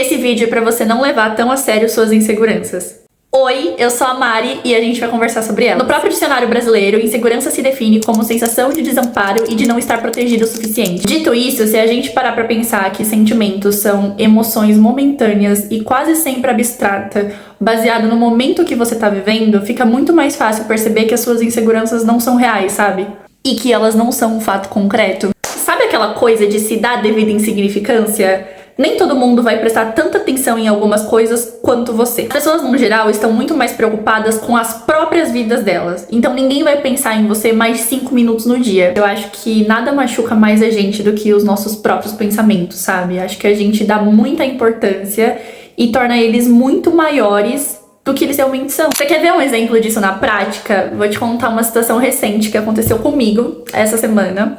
Esse vídeo é pra você não levar tão a sério suas inseguranças. Oi, eu sou a Mari e a gente vai conversar sobre ela. No próprio dicionário brasileiro, insegurança se define como sensação de desamparo e de não estar protegido o suficiente. Dito isso, se a gente parar pra pensar que sentimentos são emoções momentâneas e quase sempre abstrata, baseado no momento que você tá vivendo, fica muito mais fácil perceber que as suas inseguranças não são reais, sabe? E que elas não são um fato concreto. Sabe aquela coisa de se dar devida insignificância? Nem todo mundo vai prestar tanta atenção em algumas coisas quanto você. As pessoas, no geral, estão muito mais preocupadas com as próprias vidas delas. Então ninguém vai pensar em você mais 5 minutos no dia. Eu acho que nada machuca mais a gente do que os nossos próprios pensamentos, sabe? Acho que a gente dá muita importância e torna eles muito maiores do que eles realmente são. Você quer ver um exemplo disso na prática? Vou te contar uma situação recente que aconteceu comigo essa semana.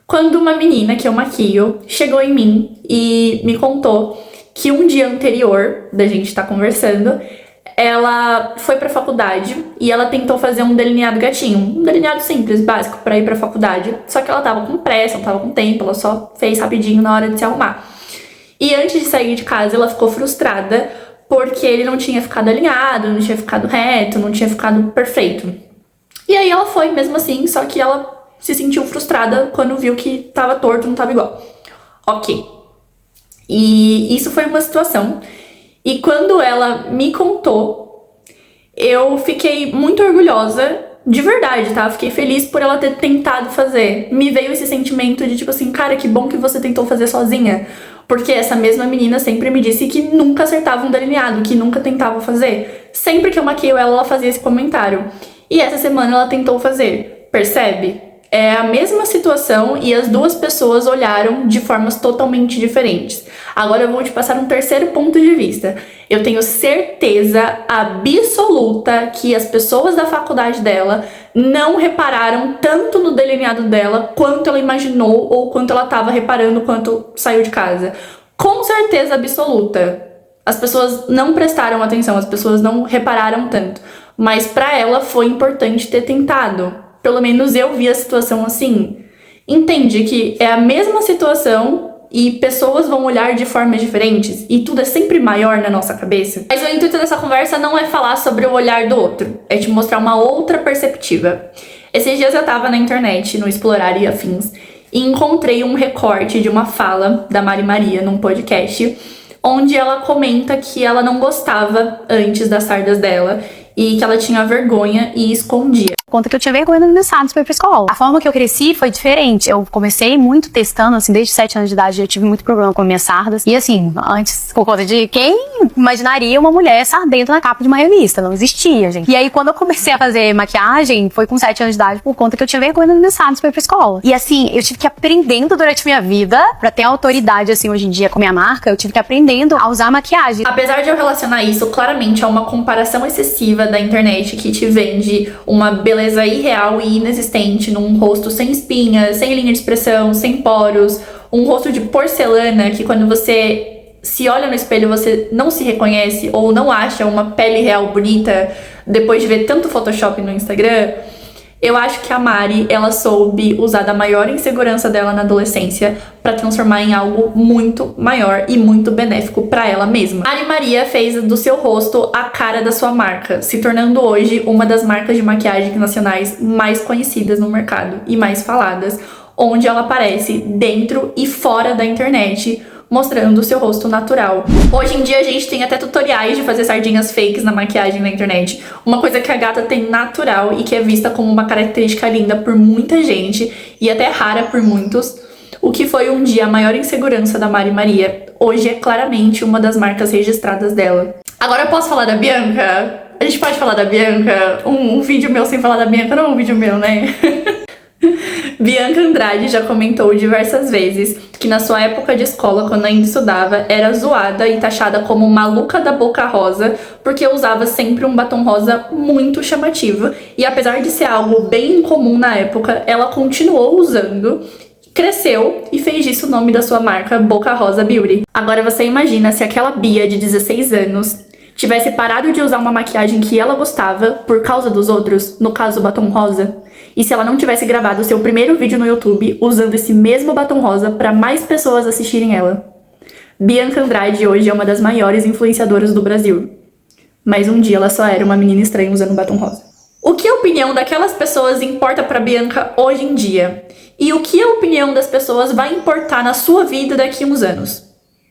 Quando uma menina que eu maquio chegou em mim e me contou que um dia anterior da gente estar conversando, ela foi pra faculdade e ela tentou fazer um delineado gatinho, um delineado simples, básico, pra ir pra faculdade. Só que ela tava com pressa, não tava com tempo, ela só fez rapidinho na hora de se arrumar. E antes de sair de casa, ela ficou frustrada porque ele não tinha ficado alinhado, não tinha ficado reto, não tinha ficado perfeito. E aí ela foi mesmo assim, só que ela se sentiu frustrada quando viu que tava torto, não tava igual. Ok. E isso foi uma situação. E quando ela me contou, eu fiquei muito orgulhosa, de verdade, tá? Fiquei feliz por ela ter tentado fazer. Me veio esse sentimento de tipo assim, cara, que bom que você tentou fazer sozinha. Porque essa mesma menina sempre me disse que nunca acertava um delineado, que nunca tentava fazer. Sempre que eu maqueio ela, ela fazia esse comentário. E essa semana ela tentou fazer. Percebe? É a mesma situação e as duas pessoas olharam de formas totalmente diferentes. Agora eu vou te passar um terceiro ponto de vista. Eu tenho certeza absoluta que as pessoas da faculdade dela não repararam tanto no delineado dela quanto ela imaginou ou quanto ela estava reparando quando saiu de casa. Com certeza absoluta. As pessoas não prestaram atenção, as pessoas não repararam tanto. Mas para ela foi importante ter tentado. Pelo menos eu vi a situação assim. Entende que é a mesma situação e pessoas vão olhar de formas diferentes e tudo é sempre maior na nossa cabeça. Mas o intuito dessa conversa não é falar sobre o olhar do outro, é te mostrar uma outra perspectiva. Esses dias eu tava na internet, no Explorar e Afins, e encontrei um recorte de uma fala da Mari Maria num podcast, onde ela comenta que ela não gostava antes das sardas dela e que ela tinha vergonha e escondia. Conta que eu tinha vergonha nos meus sardos pra ir pra escola. A forma que eu cresci foi diferente. Eu comecei muito testando, assim, desde 7 anos de idade eu tive muito problema com minhas sardas. E assim, antes, por conta de quem imaginaria uma mulher sardenta na capa de uma revista? Não existia, gente. E aí, quando eu comecei a fazer maquiagem, foi com 7 anos de idade, por conta que eu tinha vergonha nos meus sardos pra ir pra escola. E assim, eu tive que ir aprendendo durante minha vida, pra ter autoridade, assim, hoje em dia com a minha marca, eu tive que ir aprendendo a usar maquiagem. Apesar de eu relacionar isso claramente a uma comparação excessiva da internet que te vende uma beleza irreal e inexistente num rosto sem espinhas, sem linha de expressão, sem poros, um rosto de porcelana que quando você se olha no espelho você não se reconhece ou não acha uma pele real bonita depois de ver tanto Photoshop no Instagram. Eu acho que a Mari, ela soube usar da maior insegurança dela na adolescência pra transformar em algo muito maior e muito benéfico pra ela mesma. Mari Maria fez do seu rosto a cara da sua marca, se tornando hoje uma das marcas de maquiagem nacionais mais conhecidas no mercado e mais faladas, onde ela aparece dentro e fora da internet, mostrando o seu rosto natural. Hoje em dia a gente tem até tutoriais de fazer sardinhas fakes na maquiagem na internet. Uma coisa que a gata tem natural e que é vista como uma característica linda por muita gente e até rara por muitos. O que foi um dia a maior insegurança da Mari Maria, hoje é claramente uma das marcas registradas dela. Agora eu posso falar da Bianca? A gente pode falar da Bianca? Um vídeo meu sem falar da Bianca não é um vídeo meu, né? Bianca Andrade já comentou diversas vezes que na sua época de escola, quando ainda estudava, era zoada e taxada como maluca da boca rosa, porque usava sempre um batom rosa muito chamativo, e apesar de ser algo bem incomum na época, ela continuou usando, cresceu e fez disso o nome da sua marca, Boca Rosa Beauty. Agora você imagina se aquela Bia de 16 anos tivesse parado de usar uma maquiagem que ela gostava por causa dos outros, no caso o batom rosa, e se ela não tivesse gravado seu primeiro vídeo no YouTube usando esse mesmo batom rosa para mais pessoas assistirem ela. Bianca Andrade hoje é uma das maiores influenciadoras do Brasil. Mas um dia ela só era uma menina estranha usando batom rosa. O que a opinião daquelas pessoas importa pra Bianca hoje em dia? E o que a opinião das pessoas vai importar na sua vida daqui a uns anos?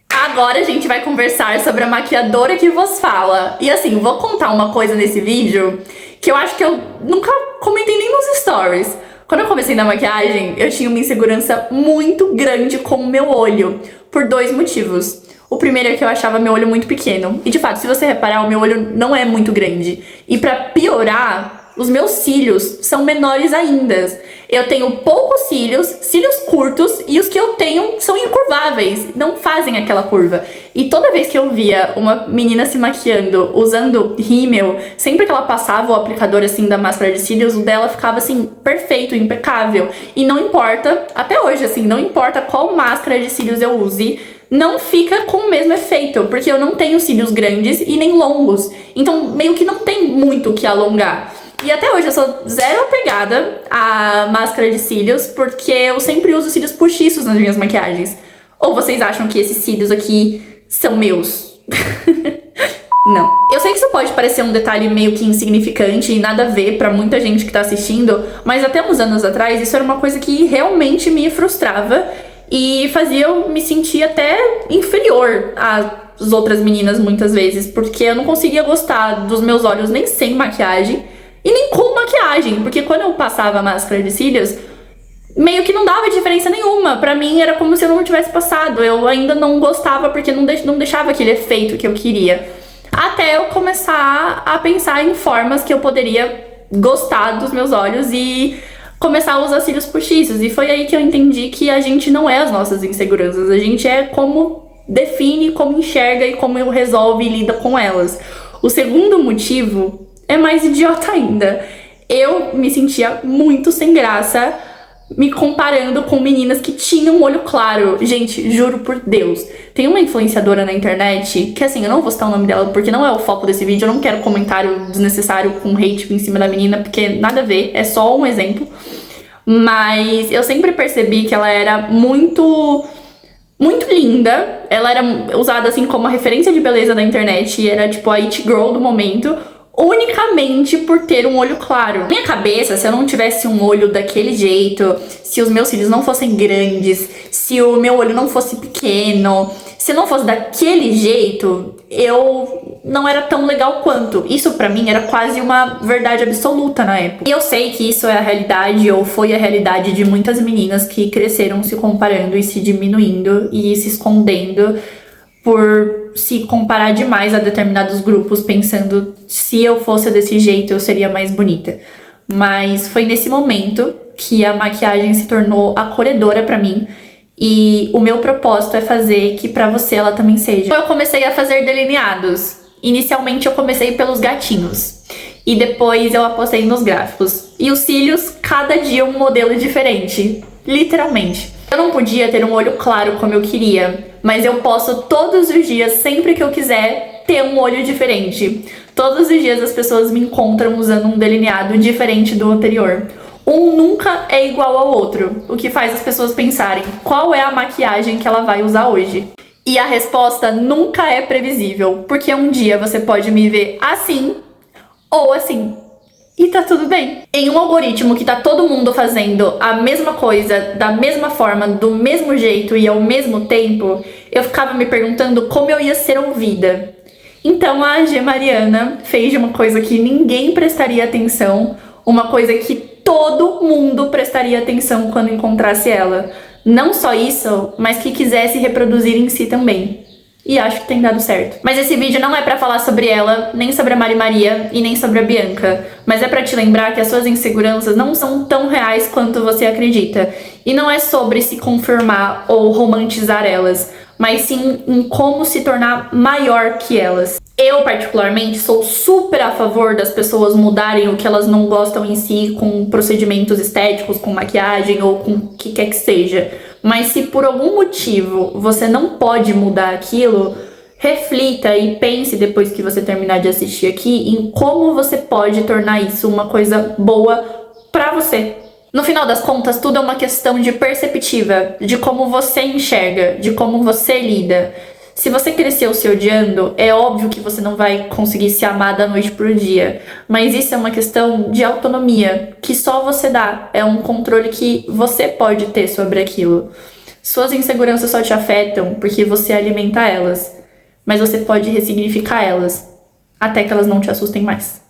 Agora a gente vai conversar sobre a maquiadora que vos fala. E assim, vou contar uma coisa nesse vídeo que eu acho que eu nunca comentei nem nos stories. Quando eu comecei na maquiagem, eu tinha uma insegurança muito grande com o meu olho, por 2 motivos. O primeiro é que eu achava meu olho muito pequeno. E de fato, se você reparar, o meu olho não é muito grande. E pra piorar, os meus cílios são menores ainda. Eu tenho poucos cílios, cílios curtos, e os que eu tenho são incurváveis, não fazem aquela curva. E toda vez que eu via uma menina se maquiando usando rímel, sempre que ela passava o aplicador assim da máscara de cílios, o dela ficava assim, perfeito, impecável. E não importa, até hoje assim, não importa qual máscara de cílios eu use, não fica com o mesmo efeito, porque eu não tenho cílios grandes e nem longos. Então meio que não tem muito o que alongar. E até hoje eu sou zero apegada à máscara de cílios, porque eu sempre uso cílios postiços nas minhas maquiagens. Ou vocês acham que esses cílios aqui são meus? Não. Eu sei que isso pode parecer um detalhe meio que insignificante e nada a ver pra muita gente que tá assistindo, mas até uns anos atrás isso era uma coisa que realmente me frustrava e fazia eu me sentir até inferior às outras meninas muitas vezes, porque eu não conseguia gostar dos meus olhos nem sem maquiagem e nem com maquiagem, porque quando eu passava a máscara de cílios, meio que não dava diferença nenhuma. Pra mim era como se eu não tivesse passado. Eu ainda não gostava porque não deixava aquele efeito que eu queria. Até eu começar a pensar em formas que eu poderia gostar dos meus olhos e começar a usar cílios postiços. E foi aí que eu entendi que a gente não é as nossas inseguranças. A gente é como define, como enxerga e como resolve e lida com elas. O segundo motivo é mais idiota ainda. Eu me sentia muito sem graça me comparando com meninas que tinham um olho claro. Gente, juro por Deus. Tem uma influenciadora na internet, que assim, eu não vou citar o nome dela porque não é o foco desse vídeo, eu não quero comentário desnecessário com hate em cima da menina, porque nada a ver, é só um exemplo. Mas eu sempre percebi que ela era muito linda. Ela era usada assim como uma referência de beleza da internet e era tipo a it girl do momento, unicamente por ter um olho claro. Na minha cabeça, se eu não tivesse um olho daquele jeito, se os meus cílios não fossem grandes, se o meu olho não fosse pequeno, se não fosse daquele jeito, eu não era tão legal quanto. Isso pra mim era quase uma verdade absoluta na época. E eu sei que isso é a realidade, ou foi a realidade de muitas meninas que cresceram se comparando e se diminuindo e se escondendo por se comparar demais a determinados grupos, pensando se eu fosse desse jeito eu seria mais bonita. Mas foi nesse momento que a maquiagem se tornou acolhedora pra mim e o meu propósito é fazer que pra você ela também seja. Então eu comecei a fazer delineados. Inicialmente eu comecei pelos gatinhos e depois eu apostei nos gráficos. E os cílios, cada dia um modelo diferente, literalmente. Eu não podia ter um olho claro como eu queria, mas eu posso todos os dias, sempre que eu quiser, ter um olho diferente. Todos os dias as pessoas me encontram usando um delineado diferente do anterior. Um nunca é igual ao outro, o que faz as pessoas pensarem qual é a maquiagem que ela vai usar hoje. E a resposta nunca é previsível, porque um dia você pode me ver assim ou assim. E tá tudo bem. Em um algoritmo que tá todo mundo fazendo a mesma coisa, da mesma forma, do mesmo jeito e ao mesmo tempo, eu ficava me perguntando como eu ia ser ouvida. Então a G Mariana fez uma coisa que ninguém prestaria atenção, uma coisa que todo mundo prestaria atenção quando encontrasse ela. Não só isso, mas que quisesse reproduzir em si também. E acho que tem dado certo. Mas esse vídeo não é pra falar sobre ela, nem sobre a Mari Maria e nem sobre a Bianca. Mas é pra te lembrar que as suas inseguranças não são tão reais quanto você acredita. E não é sobre se confirmar ou romantizar elas, mas sim em como se tornar maior que elas. Eu, particularmente, sou super a favor das pessoas mudarem o que elas não gostam em si com procedimentos estéticos, com maquiagem ou com o que quer que seja. Mas se por algum motivo você não pode mudar aquilo, reflita e pense depois que você terminar de assistir aqui em como você pode tornar isso uma coisa boa pra você. No final das contas, tudo é uma questão de perspectiva, de como você enxerga, de como você lida. Se você cresceu se odiando, é óbvio que você não vai conseguir se amar da noite pro dia. Mas isso é uma questão de autonomia, que só você dá. É um controle que você pode ter sobre aquilo. Suas inseguranças só te afetam porque você alimenta elas. Mas você pode ressignificar elas, até que elas não te assustem mais.